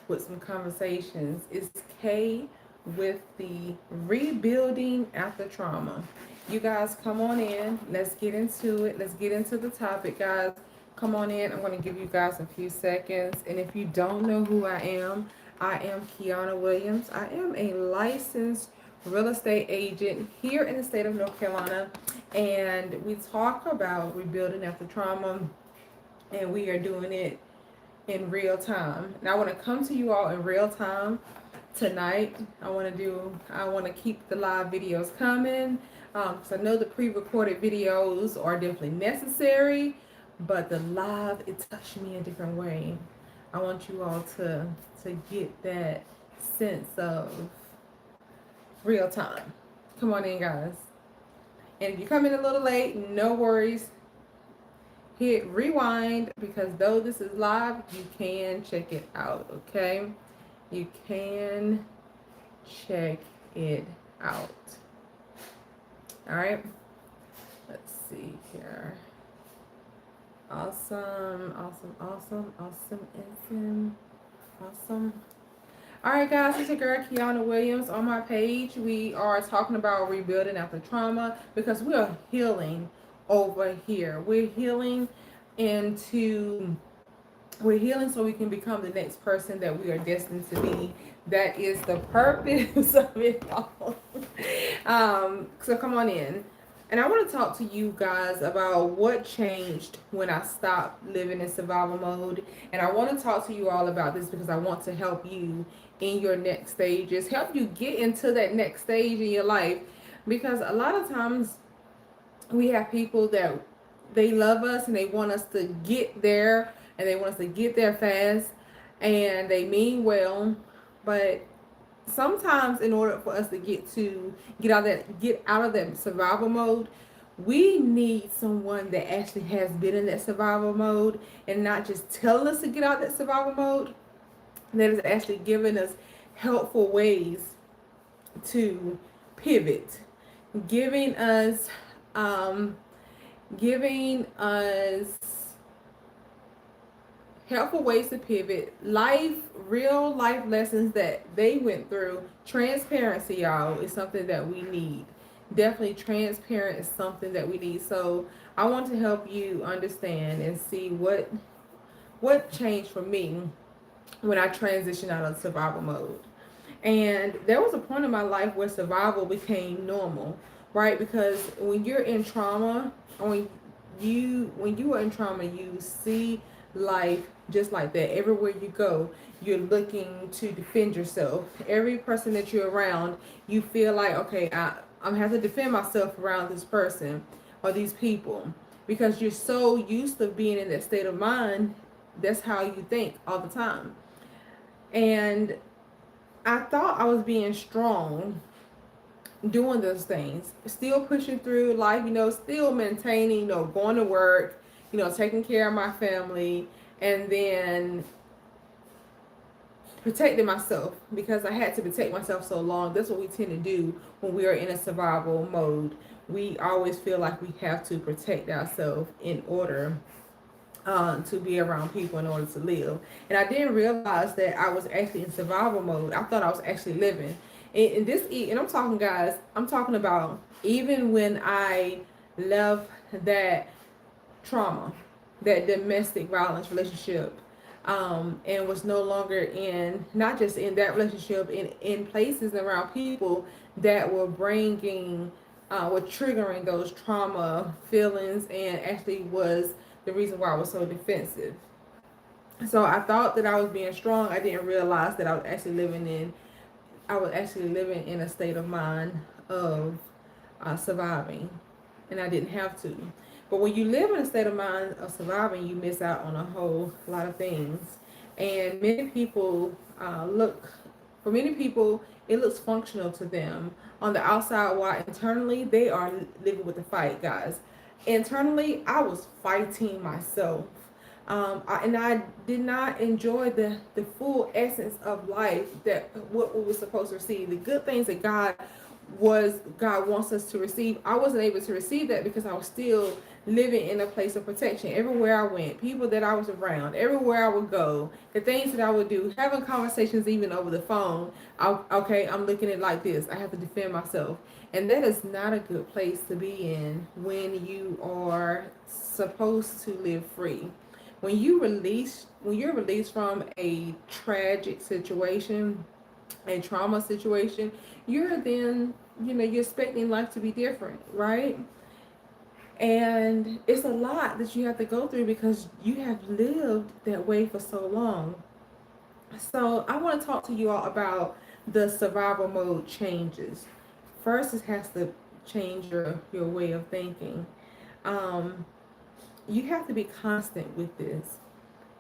with some conversations. It's K with the rebuilding after trauma. You guys come on in. Let's get into it. Let's get into the topic, guys. Come on in. I'm going to give you guys a few seconds. And if you don't know who I am Kiana Williams. I am a licensed real estate agent here in the state of North Carolina. And we talk about rebuilding after trauma. And we are doing it in real time. And I want to come to you all in real time tonight. I want to keep the live videos coming because I know the pre-recorded videos are definitely necessary, but the live, it touched me a different way. I want you all to get that sense of real time. Come on in, guys. And if you come in a little late, no worries. Hit rewind because though this is live, you can check it out, okay? You can check it out. All right. Let's see here. Awesome. All right, guys, it's your girl Kiana Williams. On my page, we are talking about rebuilding after trauma because we are healing over here. We're healing so we can become the next person that we are destined to be. That is the purpose of it all. So come on in. And I want to talk to you guys about what changed when I stopped living in survival mode. And I want to talk to you all about this because I want to help you in your next stages, help you get into that next stage in your life. Because a lot of times we have people that they love us and they want us to get there and they want us to get there fast and they mean well, but sometimes in order for us to get out of that survival mode, we need someone that actually has been in that survival mode and not just telling us to get out of that survival mode, that is actually giving us helpful ways to pivot, giving us helpful ways to pivot, real life lessons that they went through. Transparency, y'all, is something that we need. Definitely transparent is something that we need. So I want to help you understand and see what changed for me when I transitioned out of survival mode. And there was a point in my life where survival became normal, right? Because when you're in trauma, when you are in trauma, you see life just like that. Everywhere you go, you're looking to defend yourself. Every person that you're around, you feel like, okay, I'm have to defend myself around this person or these people, because you're so used to being in that state of mind. That's how you think all the time. And I thought I was being strong doing those things, still pushing through life, still maintaining, going to work, taking care of my family, and then protecting myself because I had to protect myself so long. That's what we tend to do when we are in a survival mode. We always feel like we have to protect ourselves in order to be around people, in order to live. And I didn't realize that I was actually in survival mode. I thought I was actually living. And I'm talking, guys, I'm talking about even when I left that trauma, that domestic violence relationship, and was no longer not just in that relationship, in places around people that were were triggering those trauma feelings, and actually was the reason why I was so defensive. So I thought that I was being strong. I didn't realize that I was actually living in a state of mind of surviving, and I didn't have to. But when you live in a state of mind of surviving, you miss out on a whole lot of things. And many people for many people, it looks functional to them on the outside, while internally they are living with the fight, guys. Internally, I was fighting myself. And I did not enjoy the full essence of life, that what we were supposed to receive, the good things that God was God wants us to receive. I wasn't able to receive that because I was still living in a place of protection. Everywhere I went, people that I was around, everywhere I would go, the things that I would do, having conversations even over the phone. Okay, I'm looking at it like this. I have to defend myself. And that is not a good place to be in when you are supposed to live free. When you're released from a tragic situation, a trauma situation, you're then, you're expecting life to be different, right? And it's a lot that you have to go through because you have lived that way for so long. So I want to talk to you all about the survival mode changes. First, it has to change your way of thinking. Um, you have to be constant with this.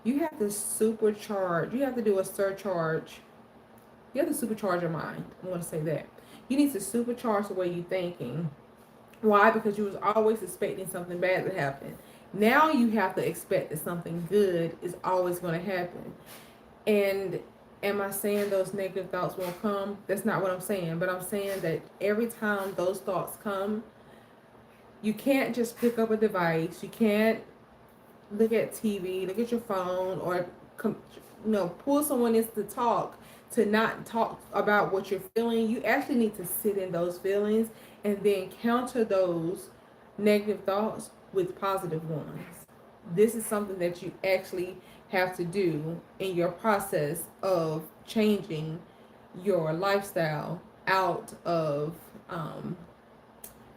You have to supercharge. You have to do a surcharge. You have to supercharge your mind. I want to say that. You need to supercharge the way you're thinking. Why? Because you was always expecting something bad to happen. Now you have to expect that something good is always going to happen. And am I saying those negative thoughts won't come? That's not what I'm saying. But I'm saying that every time those thoughts come, you can't just pick up a device. You can't look at TV, look at your phone, or pull someone in to talk, to not talk about what you're feeling. You actually need to sit in those feelings and then counter those negative thoughts with positive ones. This is something that you actually have to do in your process of changing your lifestyle out of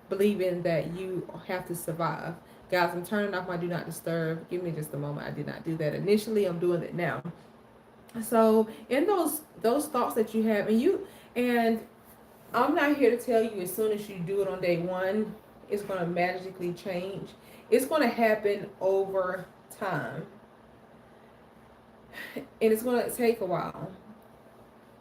believing that you have to survive. Guys, I'm turning off my do not disturb. Give me just a moment. I did not do that initially. I'm doing it now. So in those thoughts that you have, and I'm not here to tell you as soon as you do it on day one, it's going to magically change. It's going to happen over time, and it's going to take a while.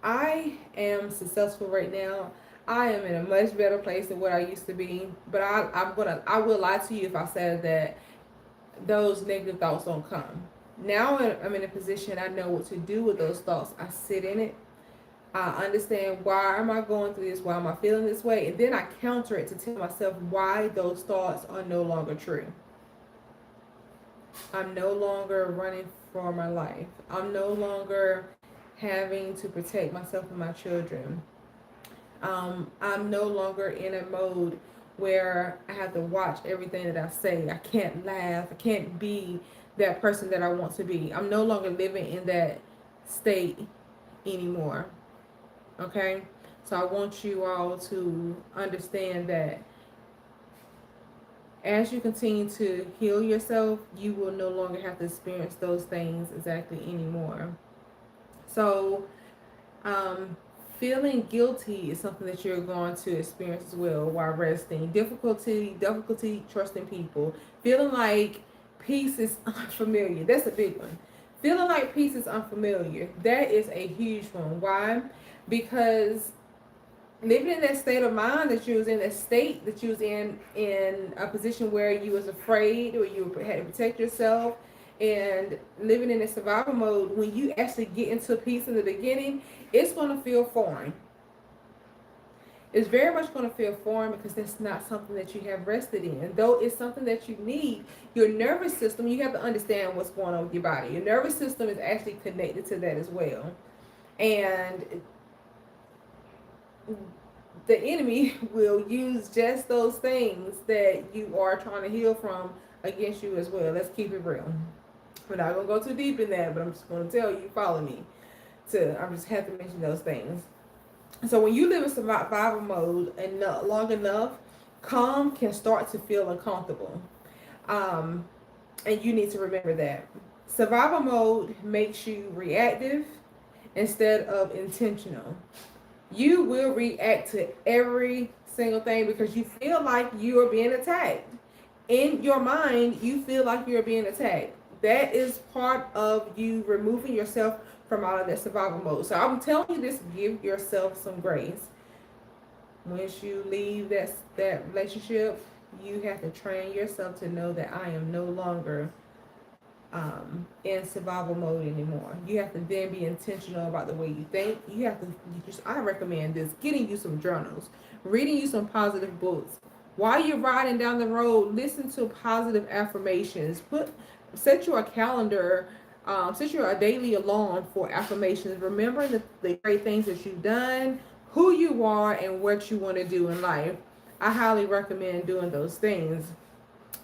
I am successful right now. I am in a much better place than what I used to be. But I will lie to you if I said that those negative thoughts don't come. Now I'm in a position, I know what to do with those thoughts. I sit in it. I understand, why am I going through this? Why am I feeling this way? And then I counter it to tell myself why those thoughts are no longer true. I'm no longer running for my life. I'm no longer having to protect myself and my children. I'm no longer in a mode where I have to watch everything that I say. I can't laugh. I can't be that person that I want to be. I'm no longer living in that state anymore. Okay? So I want you all to understand that as you continue to heal yourself, you will no longer have to experience those things exactly anymore. So, feeling guilty is something that you're going to experience as well while resting. Difficulty trusting people. Feeling like peace is unfamiliar. That's a big one. Feeling like peace is unfamiliar. That is a huge one. Why? Because living in that state of mind that you was in, that state that you was in a position where you was afraid or you had to protect yourself, and living in a survival mode, when you actually get into peace in the beginning, it's going to feel foreign. It's very much going to feel foreign because that's not something that you have rested in. Though it's something that you need, your nervous system, you have to understand what's going on with your body. Your nervous system is actually connected to that as well. And the enemy will use just those things that you are trying to heal from against you as well. Let's keep it real. We're not going to go too deep in that, but I'm just going to tell you, follow me. I just have to mention those things. So when you live in survival mode and long enough, calm can start to feel uncomfortable. And you need to remember that. Survival mode makes you reactive instead of intentional. You will react to every single thing because you feel like you are being attacked. In your mind, you feel like you're being attacked. That is part of you removing yourself from out of that survival mode. So I'm telling you this, give yourself some grace. Once you leave that relationship, you have to train yourself to know that I am no longer in survival mode anymore. You have to then be intentional about the way you think. You have to, I recommend this, getting you some journals, reading you some positive books. While you're riding down the road, listen to positive affirmations. Set your calendar, set your a daily alarm for affirmations. Remember the great things that you've done, who you are, and what you want to do in life. I highly recommend doing those things.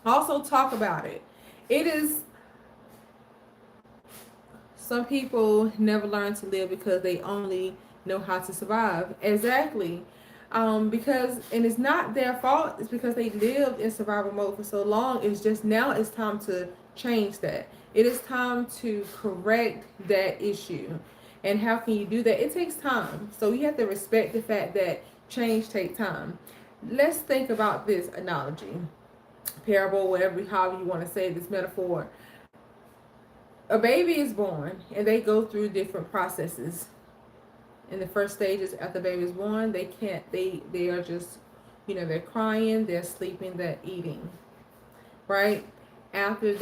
Also, talk about it. It is Some people never learn to live because they only know how to survive. Exactly. And it's not their fault. It's because they lived in survival mode for so long. It's just now it's time to change that. It is time to correct that issue. And how can you do that? It takes time. So you have to respect the fact that change takes time. Let's think about this analogy, parable, whatever, however you want to say this metaphor. A baby is born and they go through different processes. In the first stages after the baby is born, they are just, they're crying, they're sleeping, they're eating, right? After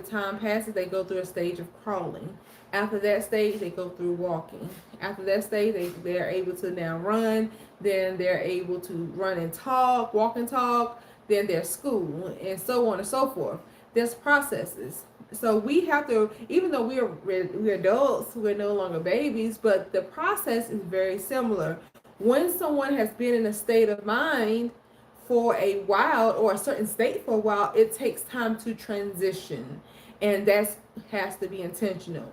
time passes, they go through a stage of crawling. After that stage, they go through walking. After that stage, they're able to now run. Then they're able to run and talk, walk and talk. Then there's school, and so on and so forth. There's processes. So we have to, even though we're adults, we're no longer babies, but the process is very similar. When someone has been in a state of mind for a while, or a certain state for a while, it takes time to transition, and that has to be intentional.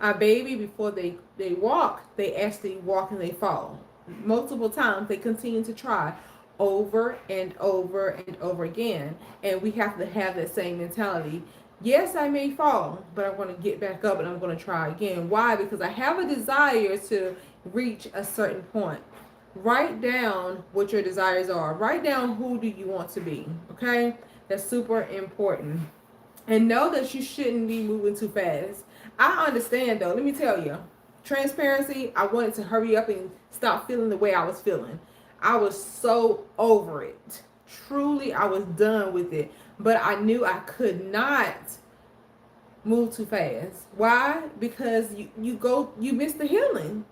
Our baby, before they walk, they actually walk and they fall multiple times. They continue to try over and over and over again, and we have to have that same mentality. Yes, I may fall, but I'm going to get back up and I'm going to try again. Why? Because I have a desire to reach a certain point. Write down what your desires are. Write down who do you want to be. Okay? That's super important. And know that you shouldn't be moving too fast. I understand though. Let me tell you. Transparency, I wanted to hurry up and stop feeling the way I was feeling. I was so over it. Truly, I was done with it. But I knew I could not move too fast. Why? Because you miss the healing.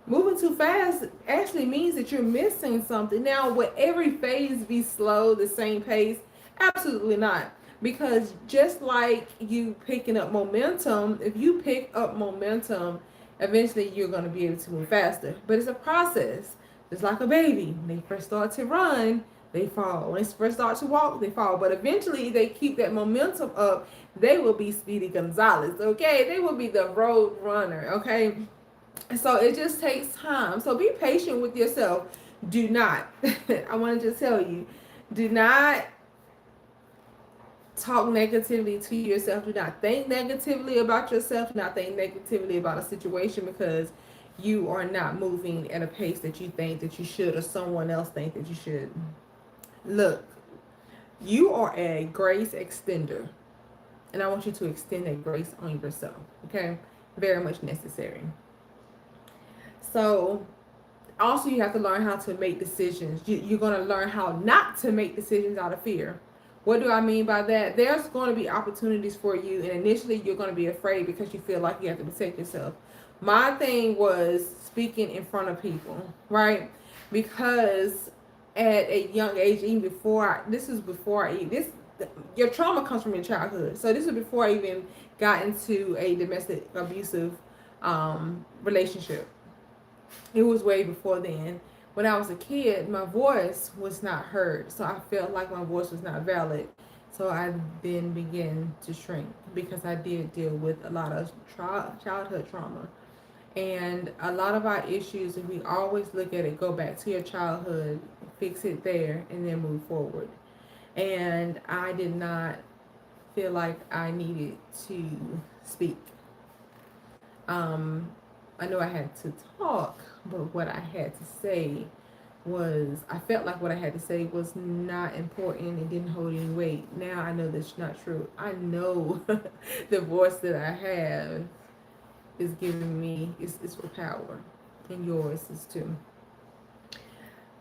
Moving too fast actually means that you're missing something. Now, will every phase be slow, the same pace? Absolutely not. Because just like you picking up momentum, if you pick up momentum, eventually you're going to be able to move faster. But it's a process. It's like a baby. When they first start to run, they fall. When they first start to walk, they fall. But eventually they keep that momentum up. They will be Speedy Gonzalez, okay? They will be the road runner, okay? So it just takes time. So be patient with yourself. Do not, I want to just tell you, do not talk negatively to yourself. Do not think negatively about yourself. Do not think negatively about a situation, because you are not moving at a pace that you think that you should, or someone else think that you should. Look, you are a grace extender, and I want you to extend that grace on yourself. Okay? Very much necessary. So also you have to learn how to make decisions. You're going to learn how not to make decisions out of fear. What do I mean by that? There's going to be opportunities for you, and initially you're going to be afraid because you feel like you have to protect yourself. My thing was speaking in front of people, right? Because at a young age, even before your trauma comes from your childhood. So this is before I even got into a domestic abusive relationship. It was way before then. When I was a kid, my voice was not heard. So I felt like my voice was not valid. So I then began to shrink, because I did deal with a lot of childhood trauma. And a lot of our issues, if we always look at it, go back to your childhood, fix it there, and then move forward. And I did not feel like I needed to speak. I know I had to talk, but what I had to say I felt like what I had to say was not important and didn't hold any weight. Now I know that's not true. I know the voice that I have is giving me, is for power, and yours is too.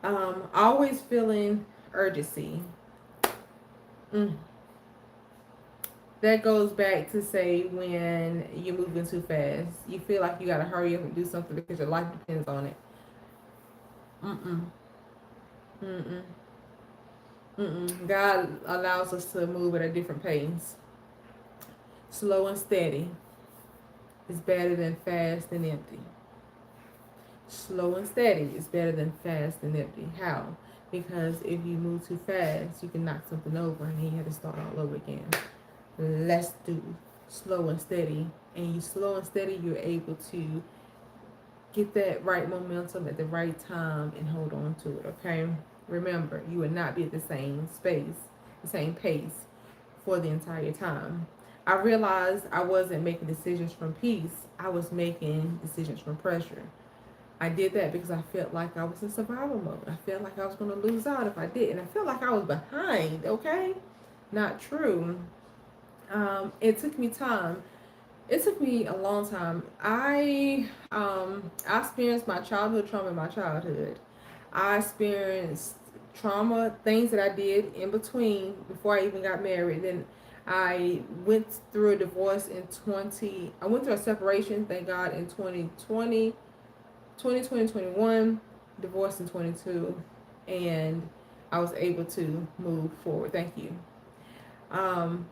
Always feeling urgency. That goes back to say when you're moving too fast. You feel like you gotta hurry up and do something because your life depends on it. Mm-mm. Mm-mm. Mm-mm. God allows us to move at a different pace. Slow and steady is better than fast and empty. Slow and steady is better than fast and empty. How? Because if you move too fast, you can knock something over and then you have to start all over again. Let's do slow and steady. And you slow and steady, you're able to get that right momentum at the right time and hold on to it, okay? Remember, you will not be at the same space, the same pace for the entire time. I realized I wasn't making decisions from peace, I was making decisions from pressure. I did that because I felt like I was in survival mode. I felt like I was going to lose out if I didn't. I felt like I was behind, okay? Not true. It took me time. It took me a long time. I experienced my childhood trauma in my childhood. I experienced trauma, things that I did in between before I even got married. Then I went through a divorce in 20. I went through a separation, thank God, in 2020, 2021, divorced in 22, and I was able to move forward. Thank you.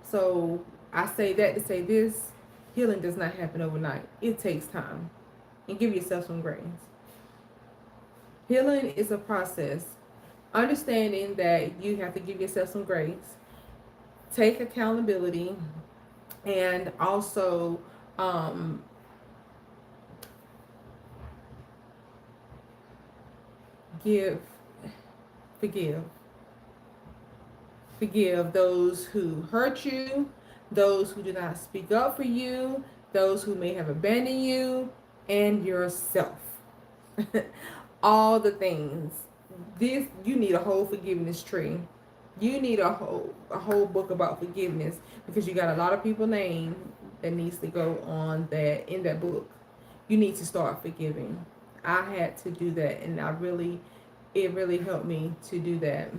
So I say that to say this: healing does not happen overnight. It takes time. And give yourself some grace. Healing is a process. Understanding that you have to give yourself some grace, take accountability, and also um, give, forgive. Forgive those who hurt you, those who do not speak up for you, those who may have abandoned you, and yourself. All the things. This you need a whole forgiveness tree. You need a whole book about forgiveness because you got a lot of people named that needs to go on that in that book. You need to start forgiving. I had to do that, and it really helped me to do that.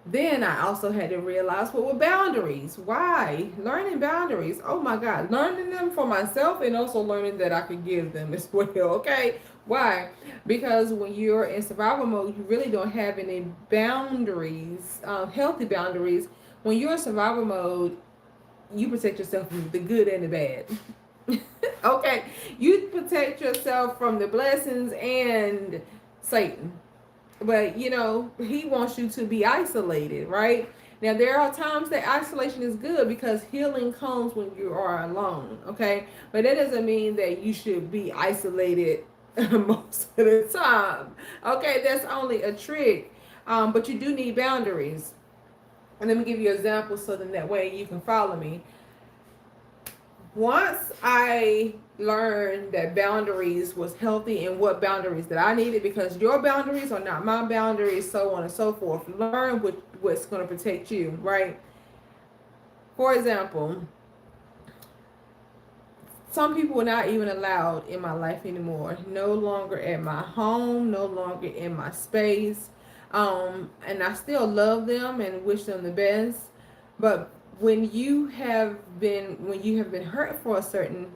Then I also had to realize what were boundaries. Why? Learning boundaries. Oh my God. Learning them for myself and also learning that I could give them as well. Okay. Why? Because when you're in survival mode, you really don't have any boundaries, healthy boundaries. When you're in survival mode, you protect yourself from the good and the bad. Okay. You protect yourself from the blessings and Satan. But he wants you to be isolated, right? Now there are times that isolation is good because healing comes when you are alone, okay? But that doesn't mean that you should be isolated most of the time. Okay, that's only a trick. But you do need boundaries. And let me give you an example so then that way you can follow me. Once I learned that boundaries was healthy and what boundaries that I needed, because your boundaries are not my boundaries, so on and so forth. Learn what's going to protect you, right? For example, some people are not even allowed in my life anymore. No longer at my home, no longer in my space. And I still love them and wish them the best. But when you have been hurt for a certain,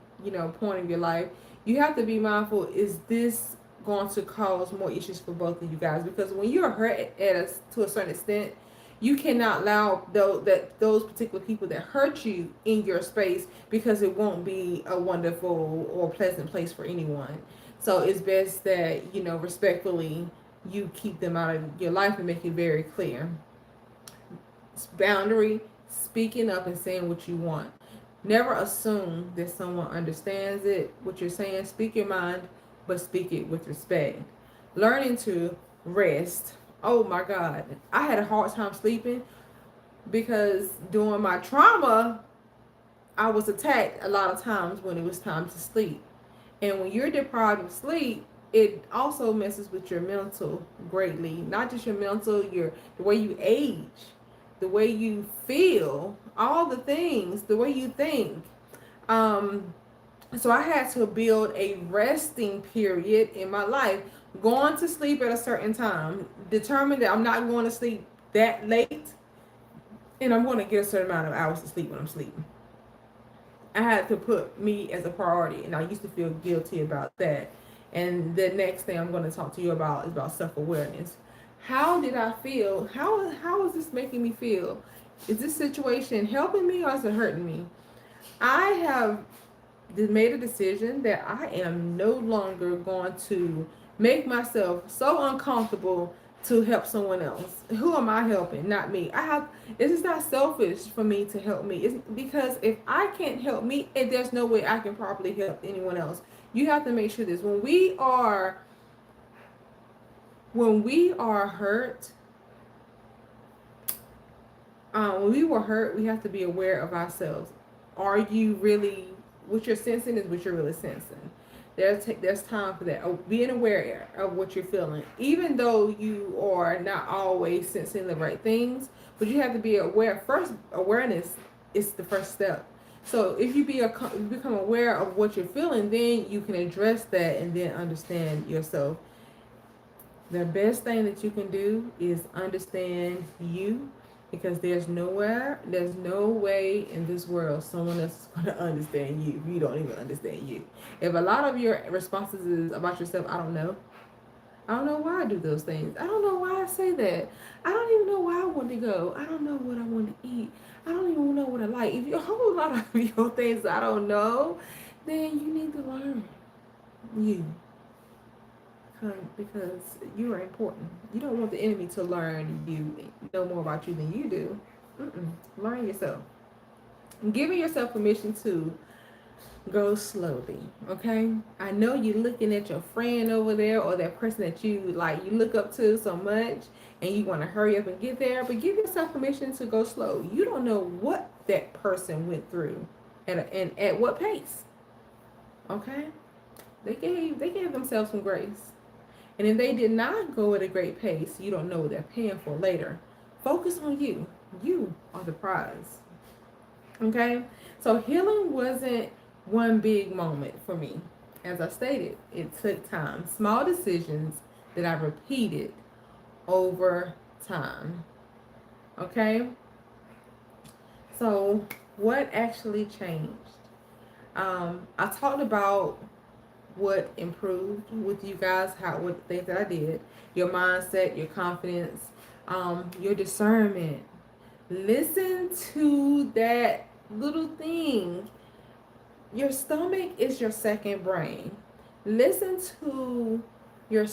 point of your life, you have to be mindful, is this going to cause more issues for both of you guys? Because when you're hurt to a certain extent, you cannot allow those particular people that hurt you in your space, because it won't be a wonderful or pleasant place for anyone. So it's best that respectfully you keep them out of your life and make it very clear. Boundary: speaking up and saying what you want. Never assume that someone understands what you're saying. Speak your mind, but speak it with respect. Learning to rest. Oh my God, I had a hard time sleeping because during my trauma, I was attacked a lot of times when it was time to sleep. And when you're deprived of sleep, it also messes with your mental greatly. Not just your mental, the way you age, the way you feel, all the things, the way you think. Um, so I had to build a resting period in my life, going to sleep at a certain time, determined that I'm not going to sleep that late, and I'm going to get a certain amount of hours of sleep when I'm sleeping. I had to put me as a priority, and I used to feel guilty about that. And the next thing I'm going to talk to you about is about self awareness. How did I feel? How is this making me feel? Is this situation helping me or is it hurting me? I have made a decision that I am no longer going to make myself so uncomfortable to help someone else. Who am I helping? Not me. I have. This is not selfish for me to help me. It's because if I can't help me, and there's no way I can properly help anyone else. You have to make sure this when we are hurt, when we were hurt, we have to be aware of ourselves. Are you really, what you're sensing is what you're really sensing. There's time for that. Oh, being aware of what you're feeling, even though you are not always sensing the right things, but you have to be aware. First, awareness is the first step. So if you become aware of what you're feeling, then you can address that and then understand yourself. The best thing that you can do is understand you, because there's no way in this world someone else is going to understand you if you don't even understand you. If a lot of your responses is about yourself, I don't know why I do those things. I don't know why I say that. I don't even know where I want to go. I don't know what I want to eat. I don't even know what I like. If you a whole lot of your things I don't know, then you need to learn you, because you are important. You don't want the enemy to learn you, know more about you than you do. Learn yourself. Giving yourself permission to go slowly, okay? I know you're looking at your friend over there or that person that you look up to so much, and you want to hurry up and get there, but give yourself permission to go slow. You don't know what that person went through and at what pace, okay? They gave themselves some grace. And if they did not go at a great pace, you don't know what they're paying for later. Focus on you. You are the prize. Okay? So healing wasn't one big moment for me. As I stated, it took time. Small decisions that I repeated over time. Okay? So what actually changed? I talked about what improved with you guys, what things that I did, your mindset, your confidence, your discernment. Listen to that little thing. Your stomach is your second brain. Listen to your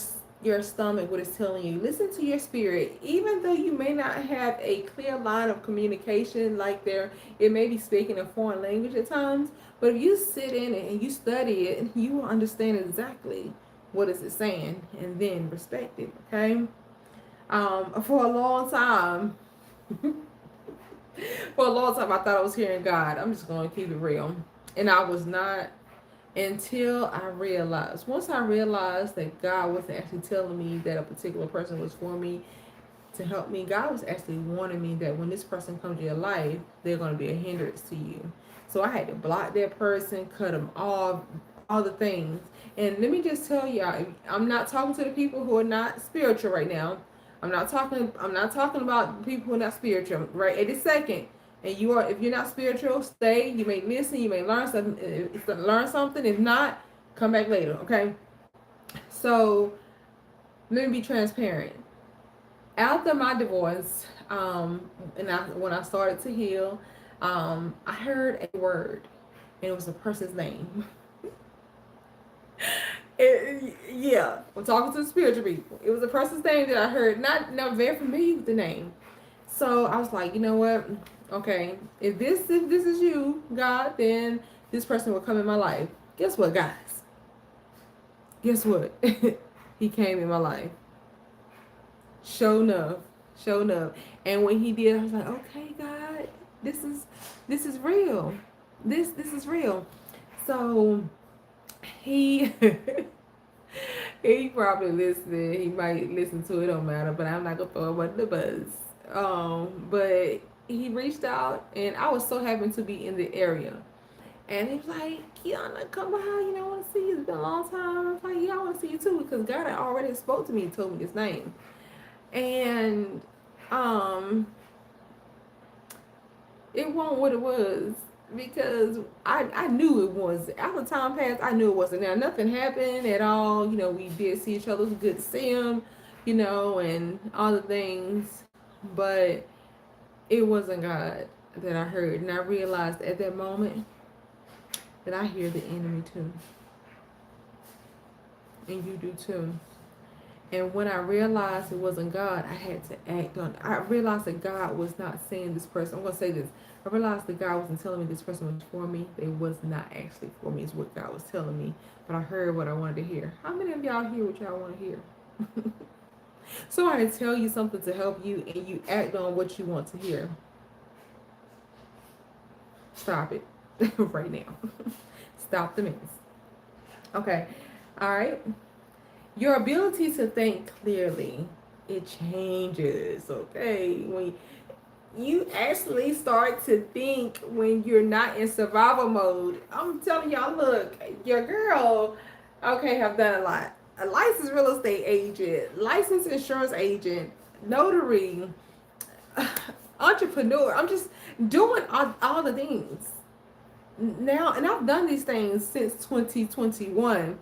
your stomach, what it's telling you. Listen to your spirit. Even though you may not have a clear line of communication, like it may be speaking a foreign language at times, but if you sit in it and you study it, you will understand exactly what is it saying and then respect it. Okay. For a long time, for a long time, I thought I was hearing God. I'm just going to keep it real, and I was not, until I realized. Once I realized that God wasn't actually telling me that a particular person was for me to help me, God was actually warning me that when this person comes to your life, they're going to be a hindrance to you. So I had to block that person, cut them off, all the things. And let me just tell y'all, I'm not talking to the people who are not spiritual right now. I'm not talking about people who are not spiritual right at this second. And if you're not spiritual, stay. You may listen, you may learn something. If not, come back later, okay? So let me be transparent. After my divorce, when I started to heal, I heard a word, and it was a person's name. Yeah, I'm talking to the spiritual people. It was a person's name that I heard, not very familiar with the name. So I was like, you know what? Okay, if this is you, God, then this person will come in my life. Guess what, guys? Guess what? He came in my life. Show enough, show enough. And when he did, I was like, okay, God, this is real. This is real. So he he probably listening. He might listen to it. Don't matter. But I'm not gonna throw him under the bus. But he reached out, and I was so happy to be in the area. And he was like, Kiana, come by. I want to see you. It's been a long time. I was like, yeah, I want to see you too, because God had already spoke to me and told me his name. And It wasn't what it was because I knew it was. After time passed, I knew it wasn't. Now nothing happened at all. You know, we did see each other. It was good to see him. You know, and all the things, but it wasn't God that I heard, and I realized at that moment that I hear the enemy too, and you do too. And when I realized it wasn't God, I had to act on it. I realized that God was not saying this person. I'm going to say this. I realized that God wasn't telling me this person was for me. It was not actually for me, is what God was telling me. But I heard what I wanted to hear. How many of y'all hear what y'all want to hear? Somebody tell you something to help you and you act on what you want to hear. Stop it right now. Stop the mess. Okay. All right. Your ability to think clearly, it changes, okay? When you actually start to think when you're not in survival mode, I'm telling y'all, look, your girl, okay, have done a lot. A licensed real estate agent, licensed insurance agent, notary, entrepreneur. I'm just doing all the things now, and I've done these things since 2021.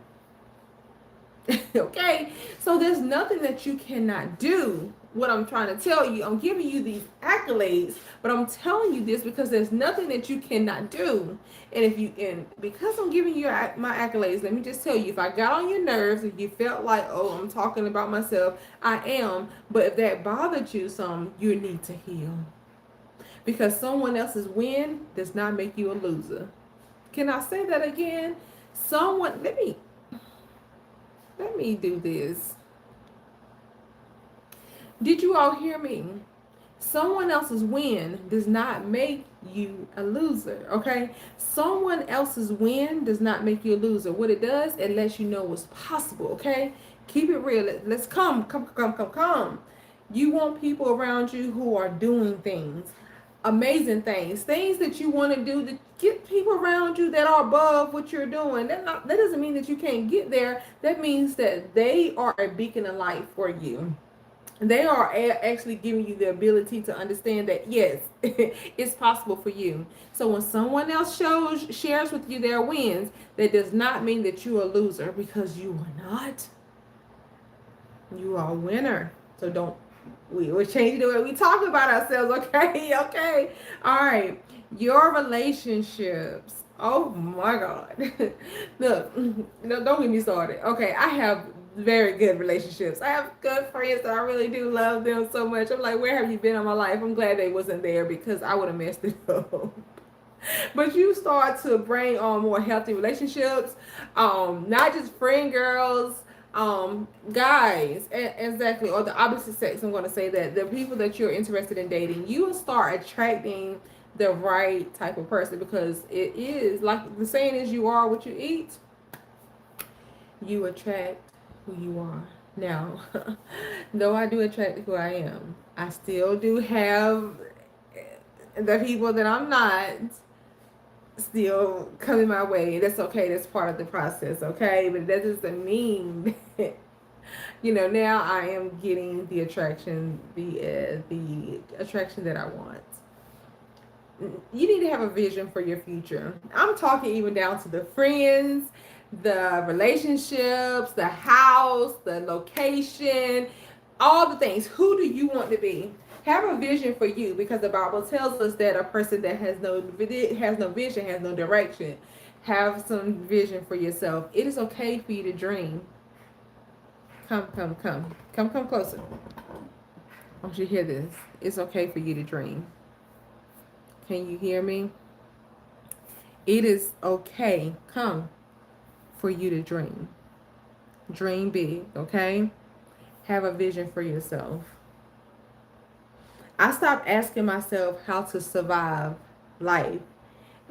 Okay, so there's nothing that you cannot do. What I'm trying to tell you, I'm giving you these accolades, but I'm telling you this because there's nothing that you cannot do. And if you, and because I'm giving you my accolades, let me just tell you, if I got on your nerves, if you felt like, oh, I'm talking about myself, I am. But if that bothered you some, you need to heal, because someone else's win does not make you a loser. Can I say that again? Someone, let me do this. Did you all hear me? Someone else's win does not make you a loser, okay? Someone else's win does not make you a loser. What it does, it lets you know what's possible, okay? Keep it real. Let's come. You want people around you who are doing things, amazing things that you want to do, to get people around you that are above what you're doing. That doesn't mean that you can't get there. That means that they are a beacon of light for you. They are actually giving you the ability to understand that yes, it's possible for you. So when someone else shares with you their wins, that does not mean that you're a loser, because you are not. You are a winner. So don't, we're changing the way we talk about ourselves. Okay. Okay. All right. Your relationships. Oh my God. Look, no, don't get me started. Okay, I have very good relationships. I have good friends that I really do love them so much. I'm like, where have you been in my life? I'm glad they wasn't there, because I would have messed it up. But you start to bring on more healthy relationships, not just friend girls, guys, exactly, or the opposite sex. I'm going to say that the people that you're interested in dating, you will start attracting the right type of person, because it is like the saying is, you are what you eat. You attract who you are. Now, though I do attract who I am, I still do have the people that I'm not still coming my way. That's okay. That's part of the process. Okay, but that doesn't mean that, now I am getting the attraction, the attraction that I want. You need to have a vision for your future. I'm talking even down to the friends, the relationships, the house, the location, all the things. Who do you want to be? Have a vision for you, because the Bible tells us that a person that has no vision, has no direction. Have some vision for yourself. It is okay for you to dream. Come closer. I want you to hear this. It's okay for you to dream. Can you hear me? It is okay, for you to dream. Dream big, okay? Have a vision for yourself. I stopped asking myself how to survive life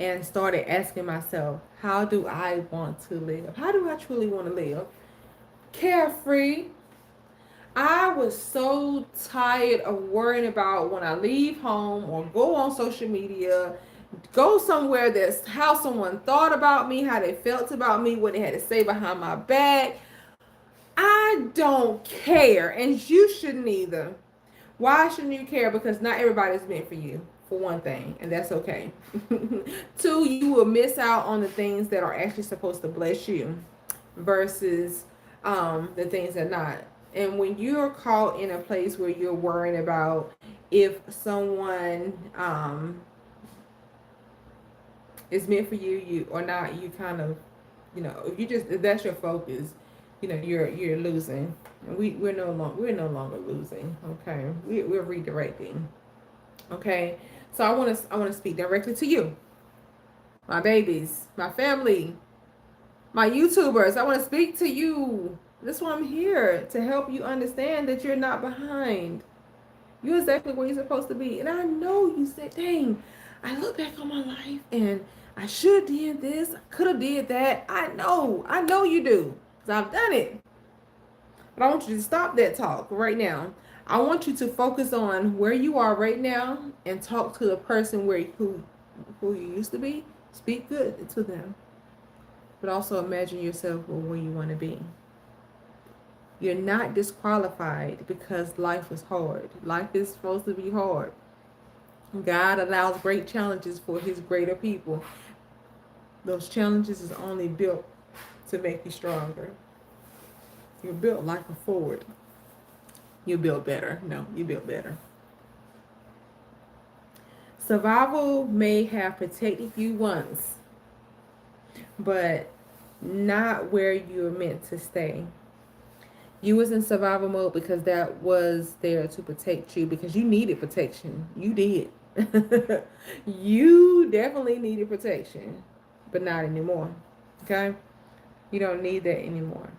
and started asking myself, how do I want to live? How do I truly want to live? Carefree. I was so tired of worrying about when I leave home or go on social media, go somewhere that's how someone thought about me, how they felt about me, what they had to say behind my back. I don't care, and you shouldn't either. Why shouldn't you care? Because not everybody's meant for you. for one thing, and that's okay. Two, you will miss out on the things that are actually supposed to bless you versus the things that not. And when you're caught in a place where you're worrying about if someone is meant for you or not, you kind of, if you just, if that's your focus, you're losing. And we're no longer losing. Okay, we're redirecting. Okay, so I want to speak directly to you, my babies, my family, my YouTubers. I want to speak to you. That's why I'm here, to help you understand that you're not behind. You're exactly where you're supposed to be. And I know you said, dang, I look back on my life and I should have did this, I could have did that. I know you do, because I've done it. But I want you to stop that talk right now. I want you to focus on where you are right now and talk to the person who you used to be. Speak good to them. But also imagine yourself where you want to be. You're not disqualified because life is hard. Life is supposed to be hard. God allows great challenges for his greater people. Those challenges is only built to make you stronger. You're built like a Ford. You build better. No, you build better. Survival may have protected you once, but not where you're meant to stay. You was in survival mode because that was there to protect you, because you needed protection. You did. You definitely needed protection, but not anymore. Okay? You don't need that anymore.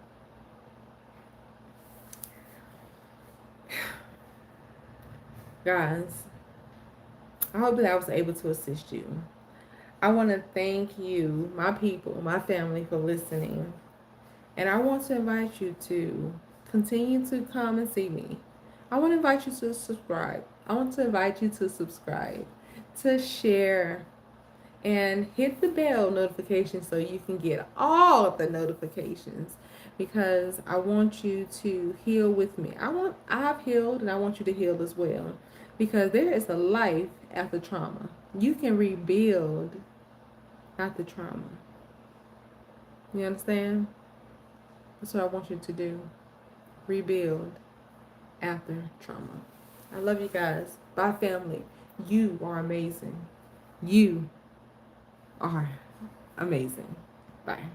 Guys, I hope that I was able to assist you. I want to thank you, my people, my family, for listening. And I want to invite you to continue to come and see me. I want to invite you to subscribe. I want to invite you to subscribe, to share, and hit the bell notification so you can get all of the notifications, because I want you to heal with me. I've healed, and I want you to heal as well, because there is a life after trauma. You can rebuild after trauma. You understand? That's what I want you to do. Rebuild after trauma. I love you guys. Bye, family. You are amazing. You are amazing. Bye.